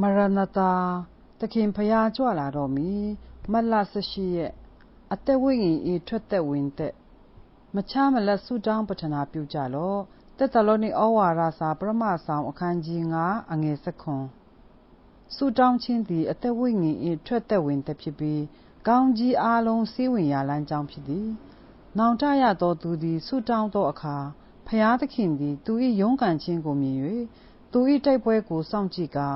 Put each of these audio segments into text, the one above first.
မရဏတာသခင်ဖျားကြွလာတော်မူမတ်လ18ရက်အသက်ဝိညာဉ်ဤထွက်သက်ဝင်သက်မချမလက်ဆုတောင်းပတနာပြုကြလော့တက်တလောနိဩဝါဒစာပရမဆောင်အခန်းကြီး9အငယ်9ဆုတောင်းခြင်းသည်အသက်ဝိညာဉ်ဤထွက်သက်ဝင်သက်ဖြစ်ပြီးကောင်းကြီးအားလုံးစည်းဝင်ရာလမ်းကြောင်းဖြစ်သည်နောင်တရသောသူသည်ဆုတောင်းသောအခါဖျားသခင်သည်သူ၏ရုန်းကန်ခြင်းကိုမြင်၍သူ၏တိုက်ပွဲကိုစောင့်ကြည့်ကာ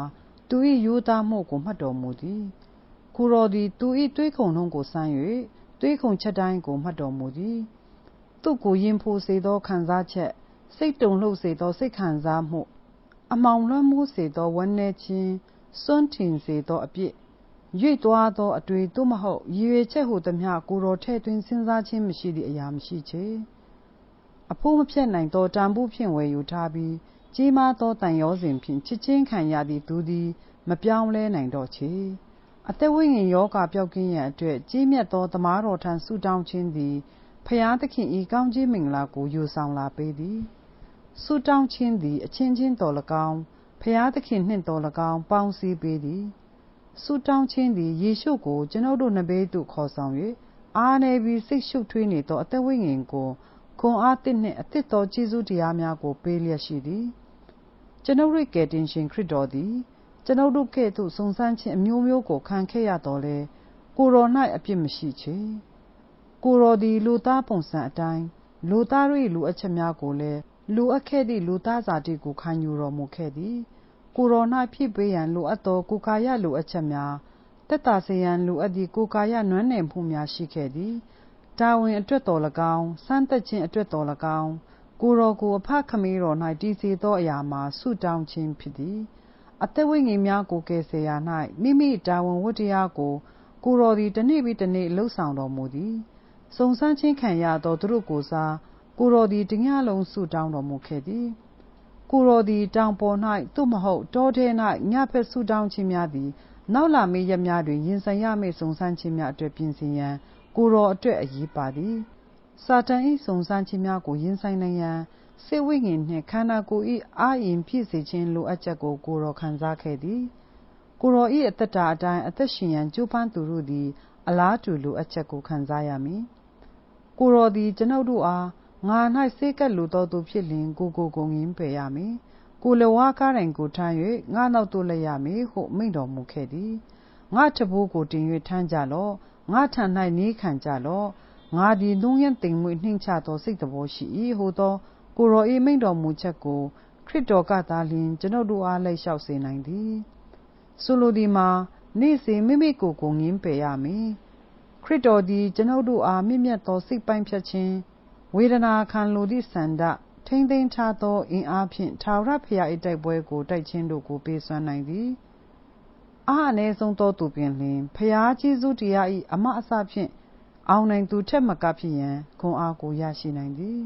သူ၏ယူသားမှုကိုမှတ်တော်မူသည်ကိုယ်တော်သည်သူ၏တွေးခုံနှုန်းကိုစမ်း၍တွေးခုံချက်တိုင်းကိုမှတ်တော်မူသည်သူ့ကိုရင်ဖိုစေသောခံစားချက်စိတ်တုန်လှုပ်စေသောစိတ်ခံစားမှုအမှောင်လွှမ်းမိုးစေသောဝမ်းနည်းခြင်းစွန့်ထင်စေသောအပြစ်ရွေ့သွားသောအတွေ့သို့မဟုတ်ရည်ရွယ်ချက်ဟုသမျှကိုယ်တော်ထည့်သွင်းစဉ်းစားခြင်းမရှိသည့်အရာမရှိချေအဖို့မဖြတ်နိုင်သောတန်ဖိုးဖြင့်ဝယ်ယူထားပြီးကြီးမားသောတန်ရောစဉ်ဖြင့်ချစ်ချင်းခံရသည့်သူသည်မပြောင်းလဲနိုင်တော့ချေအသက်ဝိညာဉ်ယောဂပျောက်ကင်းရန်အတွက်ကြီးမြတ်သောသမားတော်ထံဆုတောင်းခြင်းသည်ဖျားသခင်ဤကောင်းကြီးမင်္ဂလာကိုယူဆောင်လာပေးသည်ဆုတောင်းခြင်းသည်အချင်းချင်းတော်၎င်းဖျားသခင်နှင့်တော်၎င်းပေါင်းစည်းပေးသည်ဆုတောင်းခြင်းသည်ယေရှုကိုကျွန်ုပ်တို့နဘေးသို့ခေါ်ဆောင်၍အားနည်းပြီးစိတ်ရှုပ်ထွေးနေသောအသက်ဝိညာဉ်ကိုခွန်အားသစ်နှင့်အသစ်သောကျေးဇူးတရားများကိုပေးလျက်ရှိသည်ကျွန်ုပ်၏ကယ်တင်ရှင်ခရစ်တော်သည်ကျွန်ုပ်တို့ကဲ့သို့စုံစမ်းခြင်းအမျိုးမျိုးကိုခံခဲ့ရတော်လဲကိုယ်တော်၌အပြစ်မရှိချေကိုယ်တော်သည်လူသားပုံစံအတိုင်းလူသားတို့၏လူအပ်ချက်များကိုလည်းလူအပ်ခဲ့သည့်လူသားဇာတိကိုခံယူတော်မူခဲ့သည်ကိုယ်တော်၌ဖြည့်ပေးရန်လိုအပ်သောကိုယ်ကာယလိုအပ်ချက်များသက်သာစေရန်လိုအပ်သည့်ကိုယ်ကာယနွမ်းနယ်မှုများရှိခဲ့သည်တာဝန်အတွက်တော်၎င်းစမ်းသပ်ခြင်းအတွက်တော်၎င်းကိုယ်တော်ကိုအဖခမေးတော်၌တည်စေသောအရာမှာဆုတောင်းခြင်းဖြစ်သည်အသက်ဝိညာဉ်များကိုကယ်ဆယ်ရာ၌မိမိတာဝန်ဝတ္တရားကိုကိုယ်တော်သည်တစ်နေ့ပြီးတစ်နေ့လှုပ်ဆောင်တော်မူသည်စုံစမ်းခြင်းခံရသောသူတို့ကိုစားကိုယ်တော်သည်တညလုံးဆုတောင်းတော်မူခဲ့သည်ကိုယ်တော်သည်တောင်ပေါ်၌သို့မဟုတ်တောထဲ၌ညဖက်ဆုတောင်းခြင်းများသည်နောက်လာမယ့်ရက်များတွင်ရင်ဆိုင်ရမယ့်စုံစမ်းခြင်းများအတွက်ပြင်ဆင်ရန်ကိုယ်တော်အတွက်အရေးပါသည်စာတန်၏စုံစမ်းခြင်းများကိုရင်ဆိုင်နိုင်ရန်စိတ်ဝိညာဉ်နှင့်ခန္ဓာကိုယ်၏အာရုံပြည့်စေခြင်းလိုအပ်ချက်ကိုကိုယ်တော်ခံစားခဲ့သည်ကိုယ်တော်၏အသက်တာအတိုင်းအသက်ရှင်ရန်ကြိုးပမ်းသူတို့သည်အလားတူလိုအပ်ချက်ကိုခံစားရမည်ကိုယ်တော်သည်ကျွန်ုပ်တို့အားငါ၌ဆေးကပ်လိုသောသူဖြစ်လျှင်ကိုငင်းပယ်ရမည်ကိုယ်လက်ဝါးကားတိုင်ကိုထမ်း၍ငါနောက်သို့လိုက်ရမည်ဟုမိန့်တော်မူခဲ့သည်ငါထဘိုးကိုတင်၍ထမ်းကြလော့ငါထံ၌နေခံကြလော့ငါသည်နှုံးရမ်းသိမ်မွေ့နှိမ့်ချသောစိတ်တော်ရှိ၏ဟူသောကိုယ်တော်၏မိန့်တော်မူချက်ကိုခရစ်တော်ကသာလျှင်ကျွန်ုပ်တို့အားလိုက်လျှောက်စေနိုင်သည်ဆိုလိုသည်မှာနေ့စဉ်မိမိကိုယ်ကိုငင်းပယ်ရမည်ခရစ်တော်သည်ကျွန်ုပ်တို့အားမြင့်မြတ်သောစိတ်ပိုင်းဖြတ်ခြင်းဝေဒနာခံလိုသည့်ဆန္ဒထိမ့်သိမ်းထားသောအင်အားဖြင့်ထာဝရဘုရား၏တိုက်ပွဲကိုတိုက်ခြင်းတို့ကိုပေးစွမ်းနိုင်သည်အားအနည်းဆုံးသောသူပင်လျှင်ဘုရားကျေးဇူးတရား၏အမအစဖြင့်အောင်နိုင်သူထက်မကဖြစ်ရန်ခွန်အားကိုရရှိနိုင်သည်